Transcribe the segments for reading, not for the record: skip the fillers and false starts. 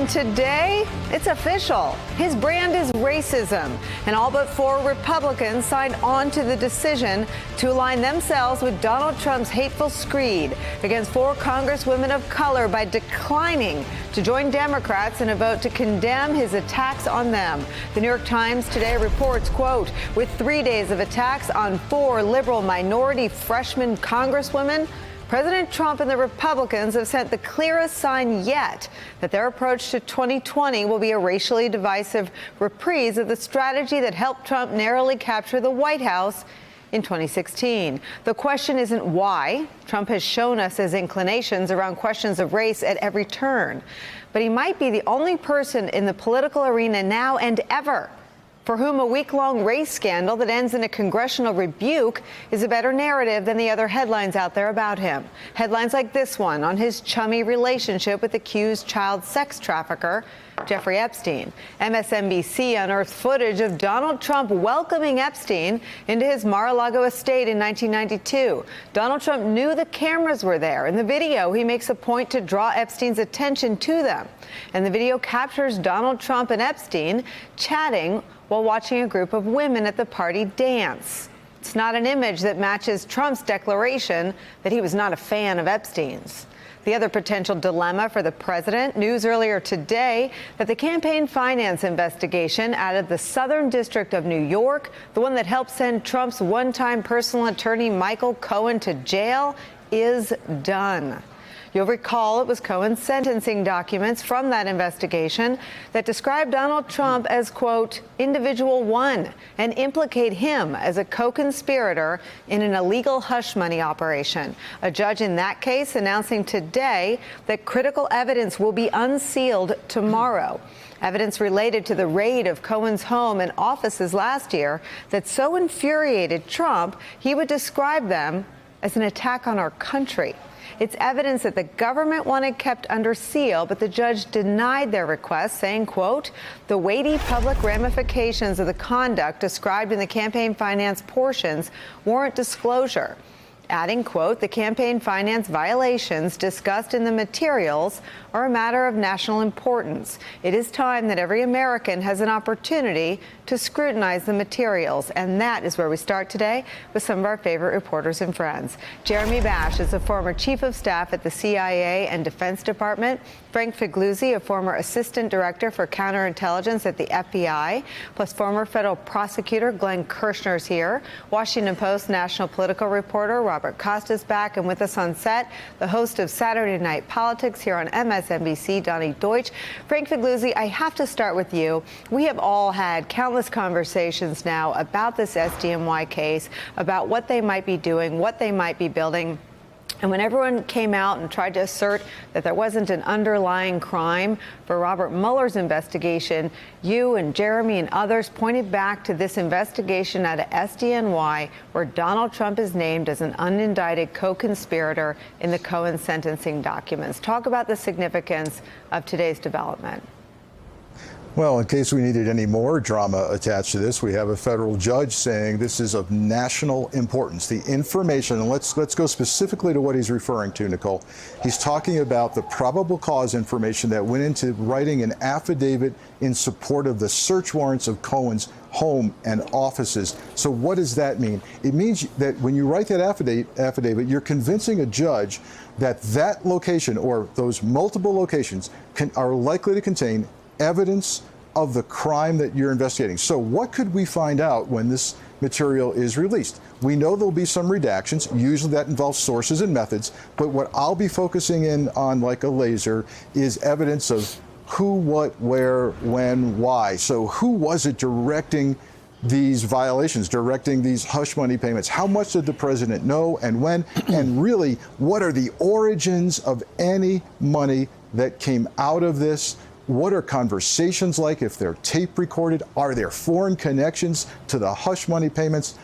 And today, it's official. His brand is racism. And all but 4 Republicans signed on to the decision to align themselves with Donald Trump's hateful screed against 4 congresswomen of color by declining to join Democrats in a vote to condemn his attacks on them. The New York Times today reports, quote, with 3 days of attacks on 4 liberal minority freshman congresswomen, President Trump and the Republicans have sent the clearest sign yet that their approach to 2020 will be a racially divisive reprise of the strategy that helped Trump narrowly capture the White House in 2016. The question isn't why. Trump has shown us his inclinations around questions of race at every turn. But he might be the only person in the political arena now and ever for whom a week-long race scandal that ends in a congressional rebuke is a better narrative than the other headlines out there about him. Headlines like this one on his chummy relationship with accused child sex trafficker Jeffrey Epstein. MSNBC unearthed footage of Donald Trump welcoming Epstein into his Mar-a-Lago estate in 1992. Donald Trump knew the cameras were there. In the video, he makes a point to draw Epstein's attention to them. And the video captures Donald Trump and Epstein chatting while watching a group of women at the party dance. It's not an image that matches Trump's declaration that he was not a fan of Epstein's. The other potential dilemma for the president, news earlier today that the campaign finance investigation out of the Southern District of New York, the one that helped send Trump's one-time personal attorney Michael Cohen to jail, is done. You'll recall it was Cohen's sentencing documents from that investigation that described Donald Trump as, quote, individual one, and implicate him as a co-conspirator in an illegal hush money operation. A judge in that case announcing today that critical evidence will be unsealed tomorrow. Evidence related to the raid of Cohen's home and offices last year that so infuriated Trump, he would describe them as an attack on our country. It's evidence that the government wanted kept under seal, but the judge denied their request, saying, quote, the weighty public ramifications of the conduct described in the campaign finance portions warrant disclosure. Adding, quote, the campaign finance violations discussed in the materials are a matter of national importance. It is time that every American has an opportunity to scrutinize the materials. And that is where we start today with some of our favorite reporters and friends. Jeremy Bash is a former chief of staff at the CIA and Defense Department. Frank Figliuzzi, a former assistant director for counterintelligence at the FBI, plus former federal prosecutor Glenn Kirschner is here. Washington Post national political reporter Robert Costa is back, and with us on set, the host of Saturday Night Politics here on MSNBC, Donny Deutsch. Frank Figliuzzi, I have to start with you. We have all had countless conversations now about this SDNY case, about what they might be doing, what they might be building. And when everyone came out and tried to assert that there wasn't an underlying crime for Robert Mueller's investigation, you and Jeremy and others pointed back to this investigation out of SDNY, where Donald Trump is named as an unindicted co-conspirator in the Cohen sentencing documents. Talk about the significance of today's development. Well, in case we needed any more drama attached to this, we have a federal judge saying this is of national importance. The information, and let's go specifically to what he's referring to, Nicolle. He's talking about the probable cause information that went into writing an affidavit in support of the search warrants of Cohen's home and offices. So what does that mean? It means that when you write that affidavit, you're convincing a judge that that location or those multiple locations are likely to contain evidence of the crime that you're investigating. So what could we find out when this material is released? We know there'll be some redactions. Usually that involves sources and methods. But what I'll be focusing in on like a laser is evidence of who, what, where, when, why. So who was it directing these violations, directing these hush money payments? How much did the president know and when? And really, what are the origins of any money that came out of this? What are conversations like if they're tape recorded? Are there foreign connections to the hush money payments?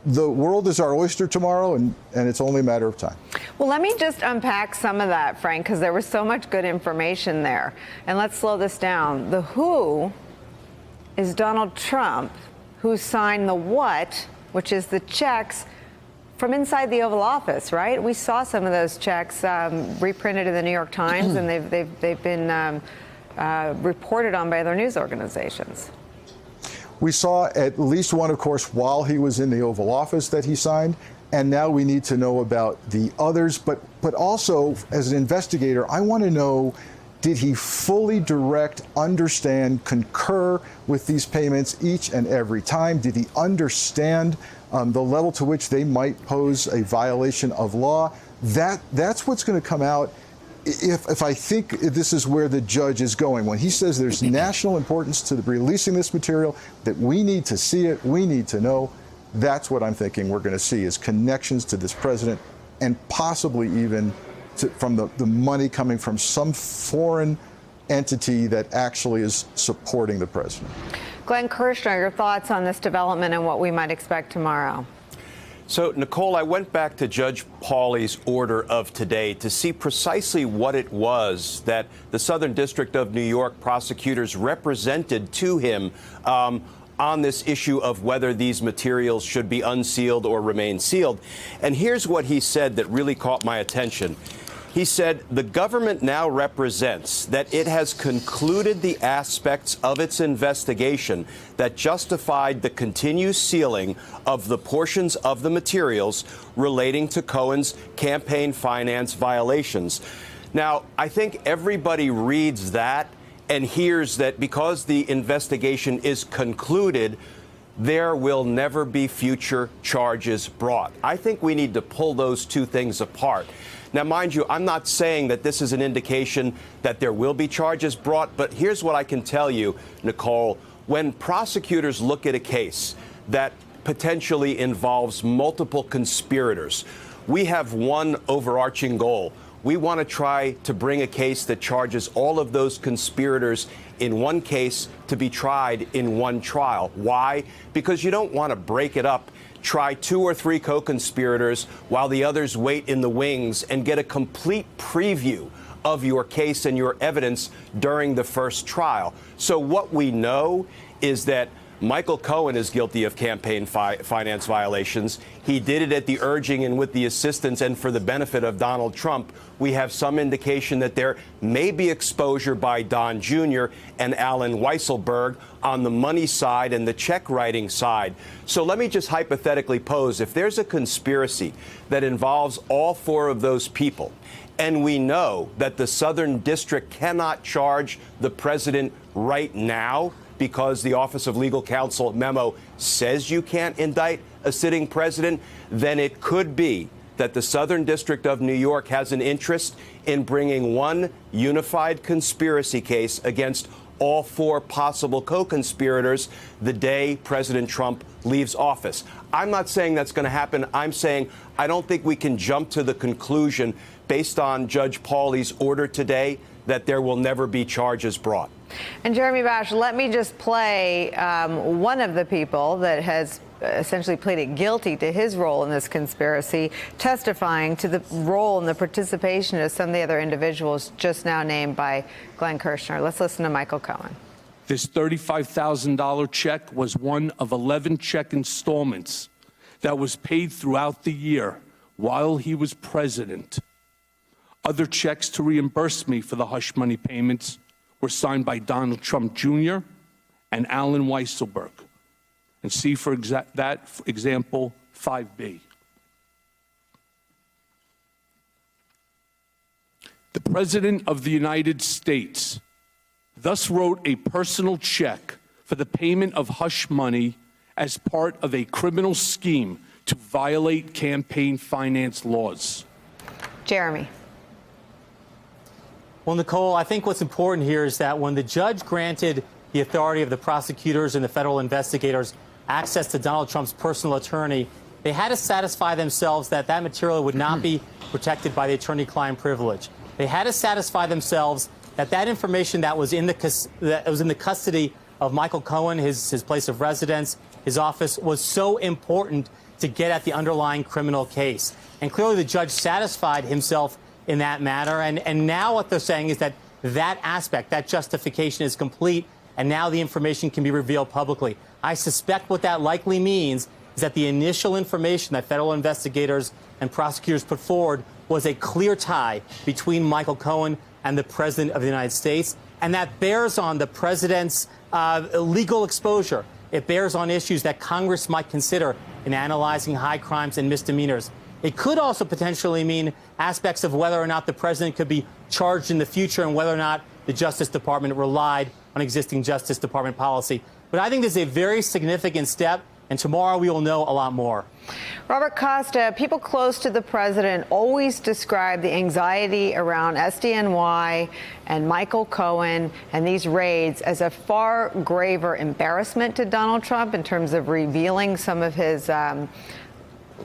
The world is our oyster tomorrow, and it's only a matter of time. Well, let me just unpack some of that, Frank, because there was so much good information there. And let's slow this down. The who is Donald Trump, who signed the what, which is the checks from inside the Oval Office, right? We saw some of those checks reprinted in the New York Times, and they've been reported on by other news organizations. We saw at least one, of course, while he was in the Oval Office that he signed, and now we need to know about the others. But also, as an investigator, I want to know, did he fully direct, understand, concur with these payments each and every time? Did he understand the level to which they might pose a violation of law? That's what's going to come out. If I think this is where the judge is going, when he says there's national importance to releasing this material, that we need to see it, we need to know, that's what I'm thinking we're going to see, is connections to this president, and possibly even from the money coming from some foreign entity that actually is supporting the president. Glenn Kirschner, your thoughts on this development and what we might expect tomorrow? So, Nicolle, I went back to Judge Pauley's order of today to see precisely what it was that the Southern District of New York prosecutors represented to him on this issue of whether these materials should be unsealed or remain sealed. And here's what he said that really caught my attention. He said, the government now represents that it has concluded the aspects of its investigation that justified the continued sealing of the portions of the materials relating to Cohen's campaign finance violations. Now, I think everybody reads that and hears that because the investigation is concluded, there will never be future charges brought. I think we need to pull those two things apart. Now, mind you, I'm not saying that this is an indication that there will be charges brought, but here's what I can tell you, Nicolle. When prosecutors look at a case that potentially involves multiple conspirators, we have one overarching goal. We want to try to bring a case that charges all of those conspirators in one case to be tried in one trial. Why? Because you don't want to break it up, try 2 or 3 co-conspirators while the others wait in the wings and get a complete preview of your case and your evidence during the first trial. So what we know is that Michael Cohen is guilty of campaign finance violations. He did it at the urging and with the assistance and for the benefit of Donald Trump. We have some indication that there may be exposure by Don Jr. and Alan Weisselberg on the money side and the check writing side. So let me just hypothetically pose, if there's a conspiracy that involves all 4 of those people, and we know that the Southern District cannot charge the president right now, because the Office of Legal Counsel memo says you can't indict a sitting president, then it could be that the Southern District of New York has an interest in bringing one unified conspiracy case against all 4 possible co-conspirators the day President Trump leaves office. I'm not saying that's going to happen. I'm saying I don't think we can jump to the conclusion based on Judge Pauley's order today that there will never be charges brought. And Jeremy Bash, let me just play one of the people that has essentially pleaded guilty to his role in this conspiracy, testifying to the role and the participation of some of the other individuals just now named by Glenn Kirschner. Let's listen to Michael Cohen. This $35,000 check was one of 11 check installments that was paid throughout the year while he was president. Other checks to reimburse me for the hush money payments were signed by Donald Trump Jr. and Alan Weisselberg. And see for example 5B. The President of the United States thus wrote a personal check for the payment of hush money as part of a criminal scheme to violate campaign finance laws. Jeremy. Well, Nicolle, I think what's important here is that when the judge granted the authority of the prosecutors and the federal investigators access to Donald Trump's personal attorney, they had to satisfy themselves that that material would not be protected by the attorney-client privilege. They had to satisfy themselves that that information that was in the custody of Michael Cohen, his place of residence, his office, was so important to get at the underlying criminal case. And clearly the judge satisfied himself in that matter. And now what they're saying is that that aspect, that justification is complete, and now the information can be revealed publicly. I suspect what that likely means is that the initial information that federal investigators and prosecutors put forward was a clear tie between Michael Cohen and the President of the United States. and that bears on the president's legal exposure. It bears on issues that Congress might consider in analyzing high crimes and misdemeanors. It could also potentially mean aspects of whether or not the president could be charged in the future and whether or not the Justice Department relied on existing Justice Department policy. But I think this is a very significant step, and tomorrow we will know a lot more. Robert Costa, people close to the president always describe the anxiety around SDNY and Michael Cohen and these raids as a far graver embarrassment to Donald Trump in terms of revealing some of his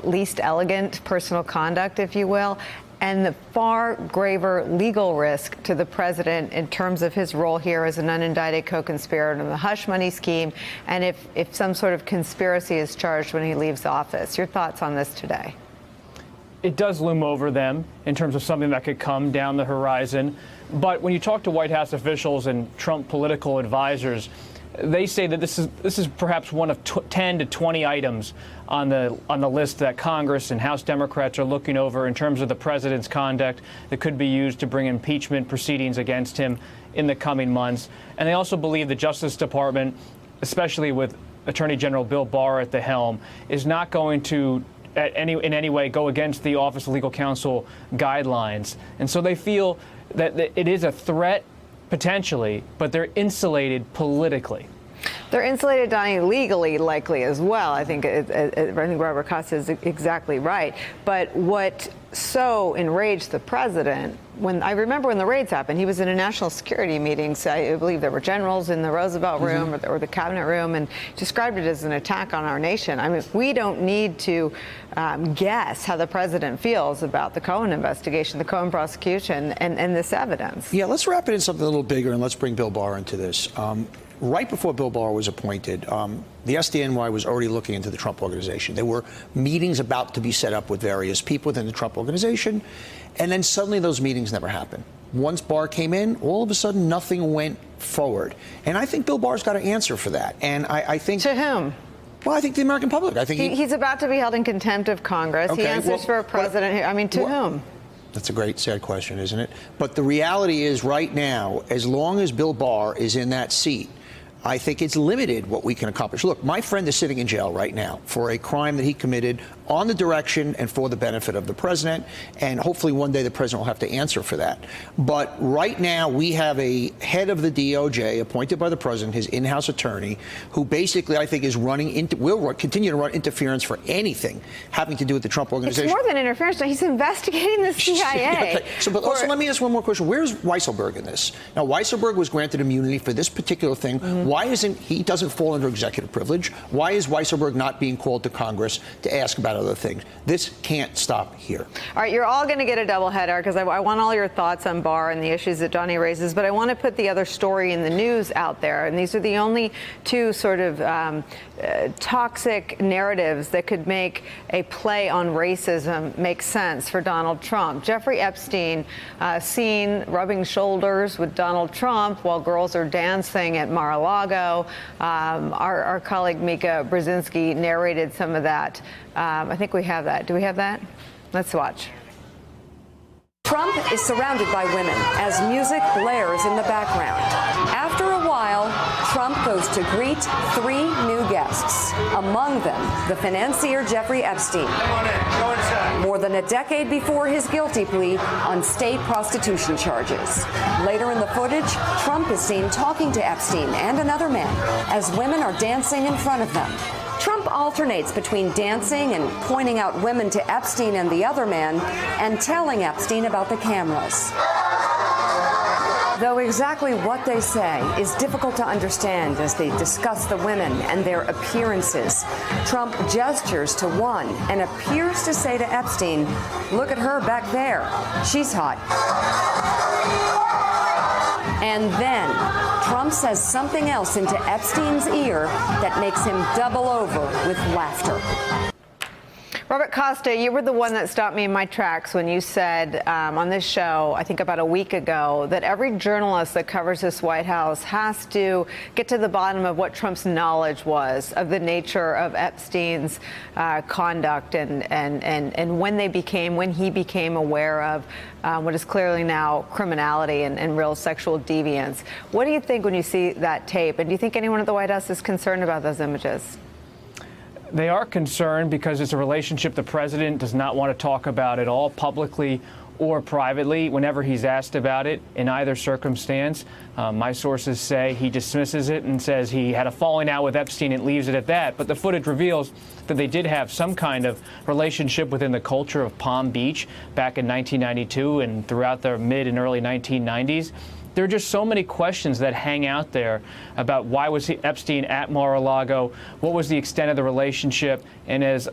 least elegant personal conduct, if you will, and the far graver legal risk to the president in terms of his role here as an unindicted co-conspirator in the hush money scheme, and if some sort of conspiracy is charged when he leaves office. Your thoughts on this today? It does loom over them in terms of something that could come down the horizon. But when you talk to White House officials and Trump political advisors, they say that this is perhaps one of 10 to 20 items on the list that Congress and House Democrats are looking over in terms of the president's conduct that could be used to bring impeachment proceedings against him in the coming months. And they also believe the Justice Department, especially with Attorney General Bill Barr at the helm, is not going to in any way go against the Office of Legal Counsel guidelines. And so they feel that it is a threat potentially, but they're insulated politically. They're insulated, Donny, legally likely as well. I think Robert Costa is exactly right. But what so enraged the president, I remember when the raids happened, he was in a national security meeting. So I believe there were generals in the Roosevelt room or the cabinet room, and described it as an attack on our nation. I mean, we don't need to guess how the president feels about the Cohen investigation, the Cohen prosecution, and this evidence. Yeah, let's wrap it in something a little bigger, and let's bring Bill Barr into this. Right before Bill Barr was appointed, the SDNY was already looking into the Trump organization. There were meetings about to be set up with various people within the Trump organization, and then suddenly those meetings never happened. Once Barr came in, all of a sudden nothing went forward. And I think Bill Barr's got to answer for that. And I think... To whom? Well, I think the American public. I think he's about to be held in contempt of Congress. Okay, he answers for a president. I mean, to whom? That's a great, sad question, isn't it? But the reality is right now, as long as Bill Barr is in that seat, I think it's limited what we can accomplish. Look, my friend is sitting in jail right now for a crime that he committed on the direction and for the benefit of the president, and hopefully one day the president will have to answer for that. But right now we have a head of the DOJ appointed by the president, his in-house attorney, who basically I think is will continue to run interference for anything having to do with the Trump organization. It's more than interference. He's investigating the CIA. Okay. So, but also let me ask one more question. Where's Weisselberg in this? Now, Weisselberg was granted immunity for this particular thing. Mm-hmm. Why isn't he doesn't fall under executive privilege? Why is Weisselberg not being called to Congress to ask about other things? This can't stop here. All right, you're all going to get a doubleheader because I want all your thoughts on Barr and the issues that Donny raises, but I want to put the other story in the news out there, and these are the only two sort of toxic narratives that could make a play on racism make sense for Donald Trump. Jeffrey Epstein seen rubbing shoulders with Donald Trump while girls are dancing at Mar-a-Lago. Our colleague Mika Brzezinski narrated some of that. I think we have that. Do we have that? Let's watch. Trump is surrounded by women as music blares in the background. After a while, Trump goes to greet three new guests. Among them, the financier Jeffrey Epstein. More than a decade before his guilty plea on state prostitution charges. Later in the footage, Trump is seen talking to Epstein and another man as women are dancing in front of them. Trump alternates between dancing and pointing out women to Epstein and the other man and telling Epstein about the cameras. Though exactly what they say is difficult to understand as they discuss the women and their appearances, Trump gestures to one and appears to say to Epstein, "Look at her back there. She's hot." And then Trump says something else into Epstein's ear that makes him double over with laughter. Robert Costa, you were the one that stopped me in my tracks when you said on this show, I think about a week ago, that every journalist that covers this White House has to get to the bottom of what Trump's knowledge was of the nature of Epstein's conduct and when he became aware of what is clearly now criminality and real sexual deviance. What do you think when you see that tape? And do you think anyone at the White House is concerned about those images? They are concerned because it's a relationship the president does not want to talk about at all, publicly or privately, whenever he's asked about it in either circumstance. My sources say he dismisses it and says he had a falling out with Epstein and leaves it at that. But the footage reveals that they did have some kind of relationship within the culture of Palm Beach back in 1992 and throughout the mid and early 1990s. There are just so many questions that hang out there about why was Epstein at Mar-a-Lago, what was the extent of the relationship, and as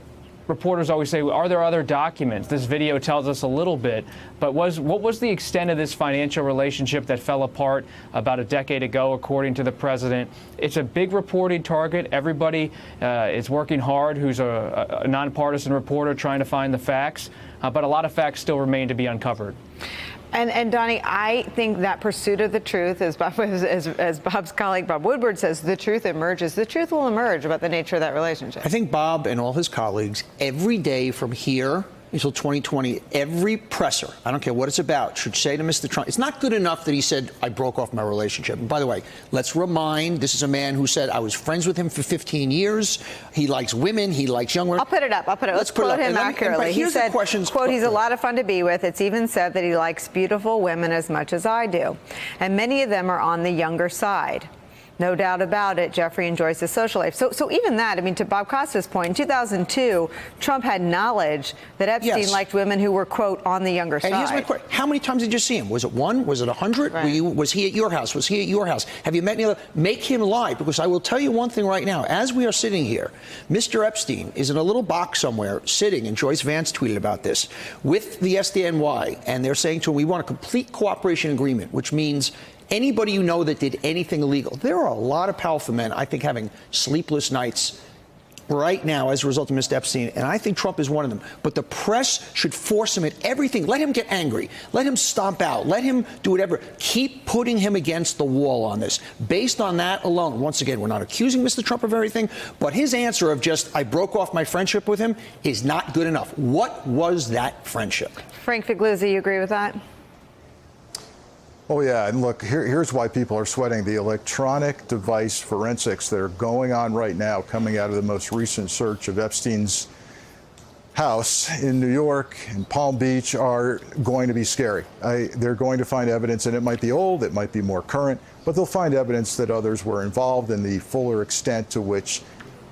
reporters always say, are there other documents? This video tells us a little bit, but what was the extent of this financial relationship that fell apart about a decade ago, according to the president? It's a big reporting target. Everybody is working hard who's a nonpartisan reporter trying to find the facts, but a lot of facts still remain to be uncovered. And Donny, I think that pursuit of the truth, as Bob's colleague Bob Woodward says, the truth emerges. The truth will emerge about the nature of that relationship. I think Bob and all his colleagues, every day from here until 2020, every presser, I don't care what it's about, should say to Mr. Trump, it's not good enough that he said, I broke off my relationship. And by the way, let's remind, this is a man who said, I was friends with him for 15 years. He likes women. He likes young women. I'll put it up. Let's quote him accurately. He said, quote, he's a lot of fun to be with. It's even said that he likes beautiful women as much as I do. And many of them are on the younger side. No doubt about it, Jeffrey enjoys his social life. So even that, I mean, to Bob Costa's point, in 2002, Trump had knowledge that Epstein liked women who were, quote, on the younger side. And here's my question. How many times did you see him? Was it one? Was it 100? Right. Was he at your house? Was he at your house? Have you met any other? Make him lie, because I will tell you one thing right now. As we are sitting here, Mr. Epstein is in a little box somewhere sitting, and Joyce Vance tweeted about this, with the SDNY, and they're saying to him, we want a complete cooperation agreement, which means anybody you know that did anything illegal. There are a lot of powerful men, I think, having sleepless nights right now as a result of Mr. Epstein, and I think Trump is one of them. But the press should force him at everything. Let him get angry. Let him stomp out. Let him do whatever. Keep putting him against the wall on this. Based on that alone, once again, we're not accusing Mr. Trump of everything, but his answer of just, I broke off my friendship with him is not good enough. What was that friendship? Frank Figliuzzi, you agree with that? Oh, yeah. And look, here's why people are sweating the electronic device forensics that are going on right now, coming out of the most recent search of Epstein's house in New York and Palm Beach, are going to be scary. They're going to find evidence, and it might be old, it might be more current, but they'll find evidence that others were involved in the fuller extent to which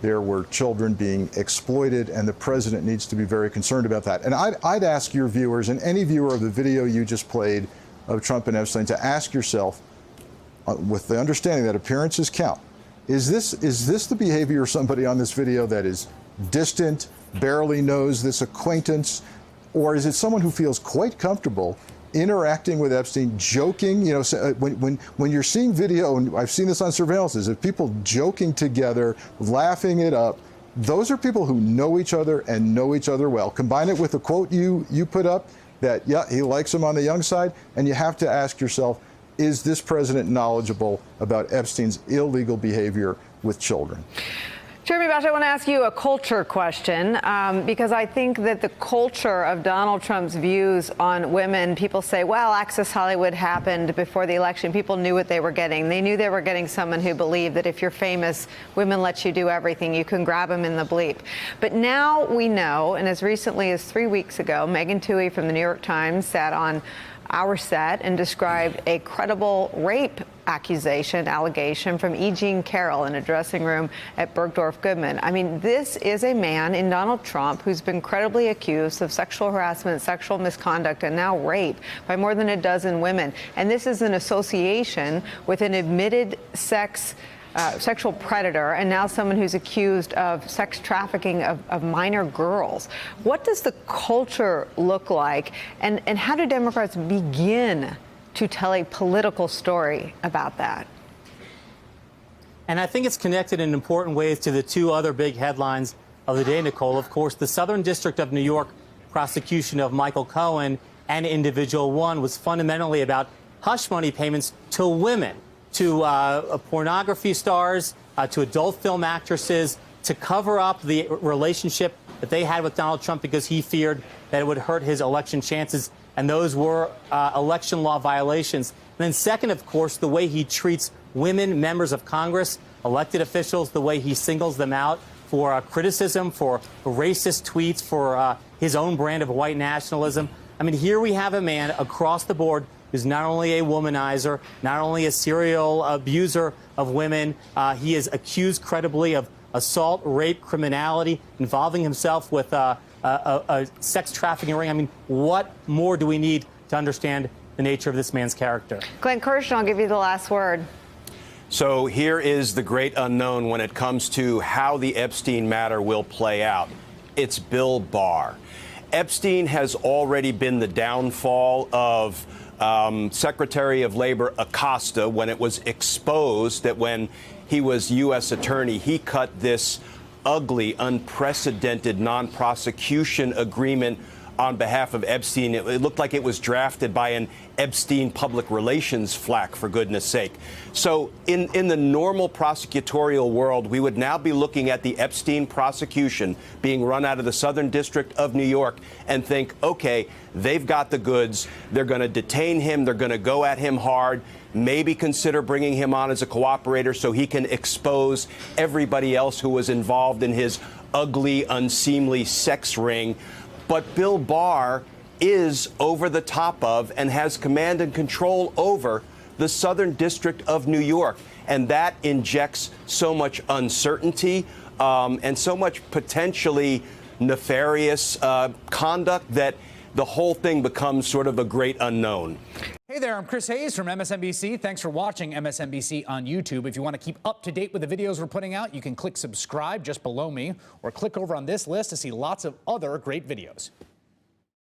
there were children being exploited, and the president needs to be very concerned about that. And I'd ask your viewers, and any viewer of the video you just played of Trump and Epstein, to ask yourself, with the understanding that appearances count, is this the behavior of somebody on this video that is distant, barely knows this acquaintance, or is it someone who feels quite comfortable interacting with Epstein, joking? You know, when you're seeing video, and I've seen this on surveillances, of people joking together, laughing it up, those are people who know each other and know each other well. Combine it with the quote you put up, that, yeah, he likes him on the young side, and you have to ask yourself, is this president knowledgeable about Epstein's illegal behavior with children? Jeremy Bosch, I want to ask you a culture question, because I think that the culture of Donald Trump's views on women, people say, well, Access Hollywood happened before the election. People knew what they were getting. They knew they were getting someone who believed that if you're famous, women let you do everything. You can grab them in the bleep. But now we know, and as recently as 3 weeks ago, Megan Twohey from the New York Times sat on our set and described a credible rape allegation from E. Jean Carroll in a dressing room at Bergdorf Goodman. I mean, this is a man in Donald Trump who's been credibly accused of sexual harassment, sexual misconduct, and now rape by more than a dozen women. And this is an association with an admitted sexual predator, and now someone who's accused of sex trafficking of minor girls. What does the culture look like, and how do Democrats begin to tell a political story about that? And I think it's connected in important ways to the two other big headlines of the day, Nicolle. Of course, the Southern District of New York prosecution of Michael Cohen and Individual One was fundamentally about hush money payments to women, to pornography stars, to adult film actresses, to cover up the relationship that they had with Donald Trump because he feared that it would hurt his election chances. And those were election law violations. And then second, of course, the way he treats women, members of Congress, elected officials, the way he singles them out for criticism, for racist tweets, for his own brand of white nationalism. I mean, here we have a man across the board who's not only a womanizer, not only a serial abuser of women, he is accused credibly of assault, rape, criminality, involving himself with a sex trafficking ring. I mean, what more do we need to understand the nature of this man's character? Glenn Kirschner, I'll give you the last word. So here is the great unknown when it comes to how the Epstein matter will play out. It's Bill Barr. Epstein has already been the downfall of Secretary of Labor Costa when it was exposed that when he was U.S. attorney, he cut this ugly, unprecedented non-prosecution agreement on behalf of Epstein. It looked like it was drafted by an Epstein public relations flack, for goodness sake. So in the normal prosecutorial world, we would now be looking at the Epstein prosecution being run out of the Southern District of New York and think, okay, they've got the goods. They're going to detain him. They're going to go at him hard. Maybe consider bringing him on as a cooperator so he can expose everybody else who was involved in his ugly, unseemly sex ring. But Bill Barr is over the top of and has command and control over the Southern District of New York. And that injects so much uncertainty and so much potentially nefarious conduct that the whole thing becomes sort of a great unknown. Hey there, I'm Chris Hayes from MSNBC. Thanks for watching MSNBC on YouTube. If you want to keep up to date with the videos we're putting out, you can click subscribe just below me or click over on this list to see lots of other great videos.